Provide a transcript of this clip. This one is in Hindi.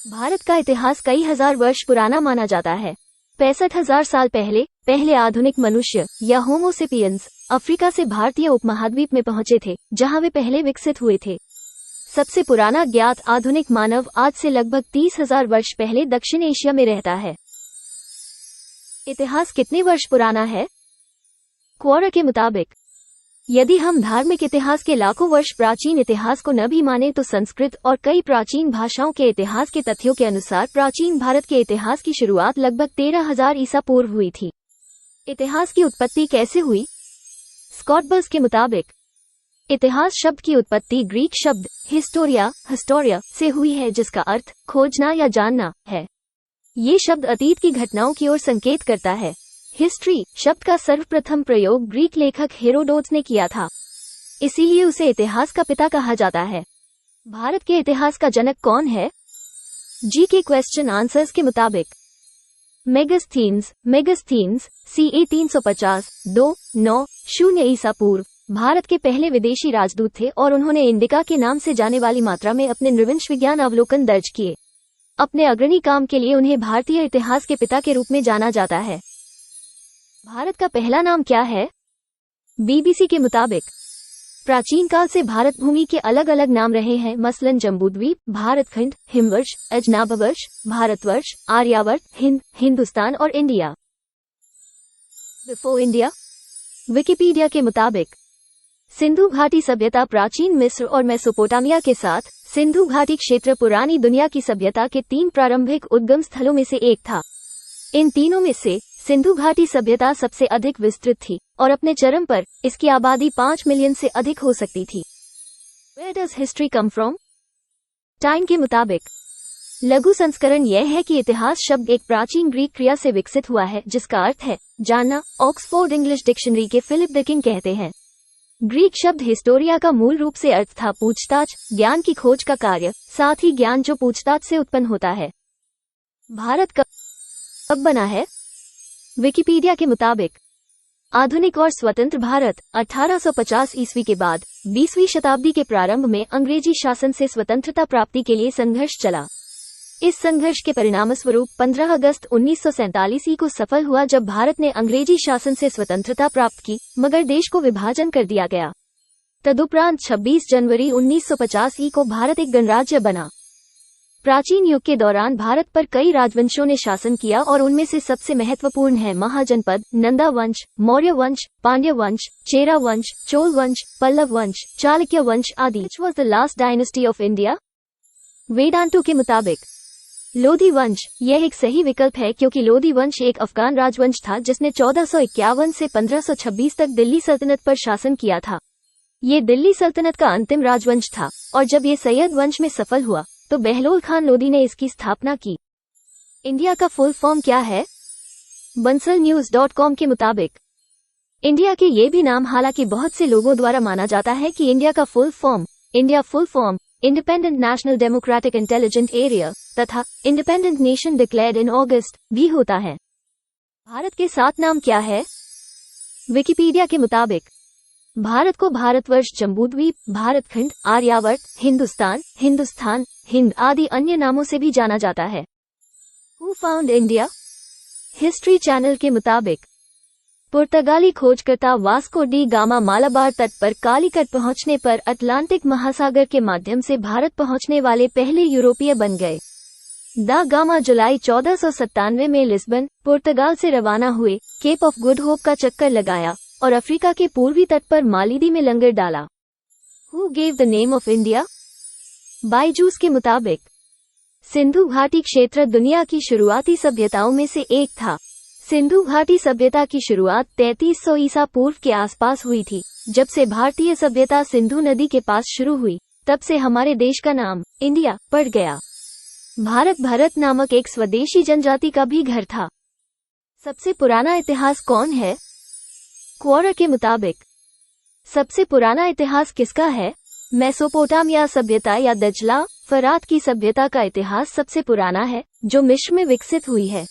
भारत का इतिहास कई हजार वर्ष पुराना माना जाता है। 65,000 साल पहले आधुनिक मनुष्य या होमोसेपियंस अफ्रीका से भारतीय उपमहाद्वीप में पहुंचे थे, जहां वे पहले विकसित हुए थे। सबसे पुराना ज्ञात आधुनिक मानव आज से लगभग 30,000 वर्ष पहले दक्षिण एशिया में रहता है। इतिहास कितने वर्ष पुराना है? क्वोरा के मुताबिक, यदि हम धार्मिक इतिहास के लाखों वर्ष प्राचीन इतिहास को न भी माने तो संस्कृत और कई प्राचीन भाषाओं के इतिहास के तथ्यों के अनुसार प्राचीन भारत के इतिहास की शुरुआत लगभग 13,000 ईसा पूर्व हुई थी। इतिहास की उत्पत्ति कैसे हुई? स्कॉटबर्स के मुताबिक, इतिहास शब्द की उत्पत्ति ग्रीक शब्द हिस्टोरिया से हुई है, जिसका अर्थ खोजना या जानना है। ये शब्द अतीत की घटनाओं की ओर संकेत करता है। हिस्ट्री शब्द का सर्वप्रथम प्रयोग ग्रीक लेखक हेरोडोटस ने किया था, इसीलिए उसे इतिहास का पिता कहा जाता है। भारत के इतिहास का जनक कौन है? जी के क्वेश्चन आंसर्स के मुताबिक, मेगस्थीन्स CE 350-2-9-0 ईसा पूर्व भारत के पहले विदेशी राजदूत थे और उन्होंने इंडिका के नाम से जाने वाली मात्रा में अपने नृवंश विज्ञान अवलोकन दर्ज किए। अपने अग्रणी काम के लिए उन्हें भारतीय इतिहास के पिता के रूप में जाना जाता है। भारत का पहला नाम क्या है? BBC के मुताबिक, प्राचीन काल से भारत भूमि के अलग अलग नाम रहे हैं, मसलन जम्बूद्वीप, भारतखंड, हिमवर्ष, अजनाबवर्ष, भारतवर्ष, आर्यावर्त, हिंदुस्तान और इंडिया। बिफोर इंडिया, विकिपीडिया के मुताबिक, सिंधु घाटी सभ्यता प्राचीन मिस्र और मेसोपोटामिया के साथ सिंधु घाटी क्षेत्र पुरानी दुनिया की सभ्यता के 3 प्रारंभिक उद्गम स्थलों में से एक था। इन तीनों में से सिंधु घाटी सभ्यता सबसे अधिक विस्तृत थी और अपने चरम पर इसकी आबादी 5 मिलियन से अधिक हो सकती थी। Where does history come from? Time के मुताबिक, लघु संस्करण यह है कि इतिहास शब्द एक प्राचीन ग्रीक क्रिया से विकसित हुआ है, जिसका अर्थ है जानना। ऑक्सफोर्ड इंग्लिश डिक्शनरी के फिलिप डिकिंग कहते हैं, ग्रीक शब्द हिस्टोरिया का मूल रूप से अर्थ था पूछताछ, ज्ञान की खोज का कार्य, साथ ही ज्ञान जो पूछताछ से उत्पन्न होता है। भारत कब बना है? विकिपीडिया के मुताबिक, आधुनिक और स्वतंत्र भारत 1850 ईस्वी के बाद 20वीं शताब्दी के प्रारंभ में अंग्रेजी शासन से स्वतंत्रता प्राप्ति के लिए संघर्ष चला। इस संघर्ष के परिणामस्वरूप 15 अगस्त 1947 को सफल हुआ, जब भारत ने अंग्रेजी शासन से स्वतंत्रता प्राप्त की, मगर देश को विभाजन कर दिया गया। तदुपरांत 26 जनवरी 1950 को भारत एक गणराज्य बना। प्राचीन युग के दौरान भारत पर कई राजवंशों ने शासन किया और उनमें से सबसे महत्वपूर्ण है महाजनपद, नंदा वंश, मौर्य वंश, पांड्य वंश, चेरा वंश, चोल वंश, पल्लव वंश, चालुक्य वंश आदि। Which was the last dynasty of India? वेदांतों के मुताबिक, लोधी वंश यह एक सही विकल्प है, क्योंकि लोधी वंश एक अफगान राजवंश था जिसने 1451 से 1526 तक दिल्ली सल्तनत पर शासन किया था। ये दिल्ली सल्तनत का अंतिम राजवंश था और जब ये सैयद वंश में सफल हुआ तो बहलोल खान लोधी ने इसकी स्थापना की। इंडिया का फुल फॉर्म क्या है? bansalnews.com के मुताबिक, इंडिया के ये भी नाम हालांकि बहुत से लोगों द्वारा माना जाता है कि इंडिया का full form independent national democratic intelligent area तथा इंडिपेंडेंट नेशन डिक्लेयर्ड इन अगस्त भी होता है। भारत के 7 नाम क्या है? विकिपीडिया के मुताबिक, भारत को भारतवर्ष, जम्बूद्वीप, भारतखंड, आर्यावर्त, हिंदुस्तान, हिंद आदि अन्य नामों से भी जाना जाता है। Who found India? History channel के मुताबिक, पुर्तगाली खोजकर्ता वास्को डी गामा मालाबार तट पर कालीकट पहुंचने पर अटलांटिक महासागर के माध्यम से भारत पहुंचने वाले पहले यूरोपीय बन गए। दा गामा जुलाई 1497 में लिस्बन, पुर्तगाल से रवाना हुए, केप ऑफ गुड होप का चक्कर लगाया और अफ्रीका के पूर्वी तट पर मालिदी में लंगर डाला। Who gave the name of India? Byju's के मुताबिक, सिंधु घाटी क्षेत्र दुनिया की शुरुआती सभ्यताओं में से एक था। सिंधु घाटी सभ्यता की शुरुआत 3300 ईसा पूर्व के आसपास हुई थी। जब से भारतीय सभ्यता सिंधु नदी के पास शुरू हुई, तब से हमारे देश का नाम इंडिया पड़ गया। भारत नामक एक स्वदेशी जनजाति का भी घर था। सबसे पुराना इतिहास कौन है? क्वोरा के मुताबिक, सबसे पुराना इतिहास किसका है? मेसोपोटामिया सभ्यता या दजला फरात की सभ्यता का इतिहास सबसे पुराना है, जो मिस्र में विकसित हुई है।